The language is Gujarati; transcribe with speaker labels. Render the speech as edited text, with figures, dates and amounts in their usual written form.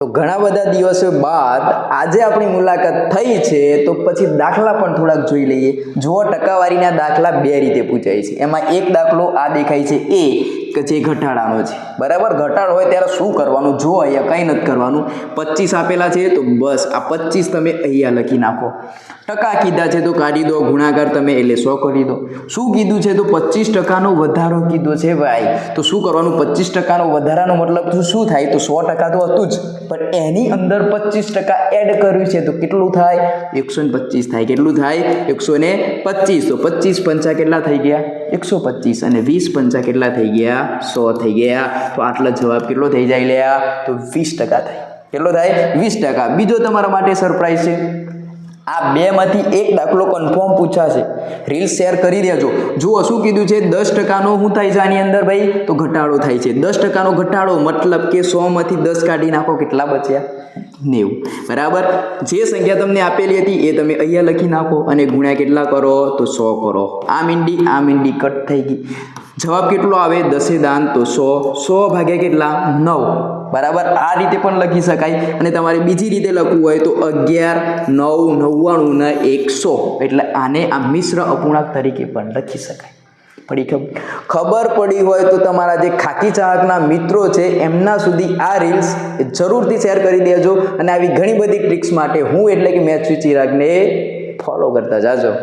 Speaker 1: તો ઘણા બધા દિવસો બાદ આજે આપણી મુલાકાત થઈ છે, તો પછી દાખલા પણ થોડાક જોઈ લઈએ. જુઓ, ટકાવારીના દાખલા બે રીતે પૂછાય છે. એમાં એક દાખલો આ દેખાય છે એ કે જે ઘટાડાનો છે, બરાબર. ઘટાડો હોય ત્યારે શું કરવાનું? જો અહીંયા કંઈ નથી કરવાનું. 25 આપેલા છે તો બસ આ 25 તમે અહીંયા લખી નાખો. ટકા કીધા છે તો કાઢી દો, ગુણાકાર તમે એટલે 100 કરી દો. શું કીધું છે? તો 25% વધારો કીધો છે ભાઈ. તો શું કરવાનું? 25% વધારાનો મતલબ શું થાય? તો 100% તો હતું જ, પણ એની અંદર 25% એડ કર્યું છે તો કેટલું થાય? 125 થાય. કેટલું થાય? 125. તો 25 પંચા કેટલા થઈ ગયા? 125. અને 20 પંચા કેટલા થઈ ગયા? 100 થઈ ગયા. તો આટલો જવાબ કેટલો થઈ જાય લ્યા? તો 20% થાય. કેટલો થાય? 20%. બીજો તમારા માટે સરપ્રાઈઝ છે. આ બેમાંથી એક દાખલો કન્ફર્મ પૂછાશે. રીલ શેર કરી દેજો. જુઓ શું કીધું છે? 10%નો શું થાય છે આની અંદર ભાઈ? તો ઘટાડો થાય છે. 10%નો ઘટાડો મતલબ કે 100 માંથી 10 કાઢી નાખો, કેટલા બચ્યા? 90. બરાબર. જે સંખ્યા તમને આપેલી હતી એ તમે અહીંયા લખી નાખો અને ગુણ્યા કેટલા કરો? તો 100 કરો. આ મીંડી કટ થઈ ગઈ. જવાબ કેટલો આવે? 10 દાન તો 100. 100 ભાગ્યા કેટલા? 9. બરાબર. આ રીતે પણ લખી શકાય. અને તમારે બીજી રીતે લખવું હોય તો 11, 9, 99 ને 100. એટલે આને આ મિશ્ર અપૂર્ણાંક તરીકે પણ લખી શકાય. ખબર પડી હોય તો તમારા જે ખાકી ચાહકના મિત્રો છે એમના સુધી આ રીલ્સ જરૂરથી શેર કરી દેજો. અને આવી ઘણી બધી ટ્રિક્સ માટે હું એટલે કે મેથ્સ વિથ ચિરાગને ફોલો કરતા જાજો.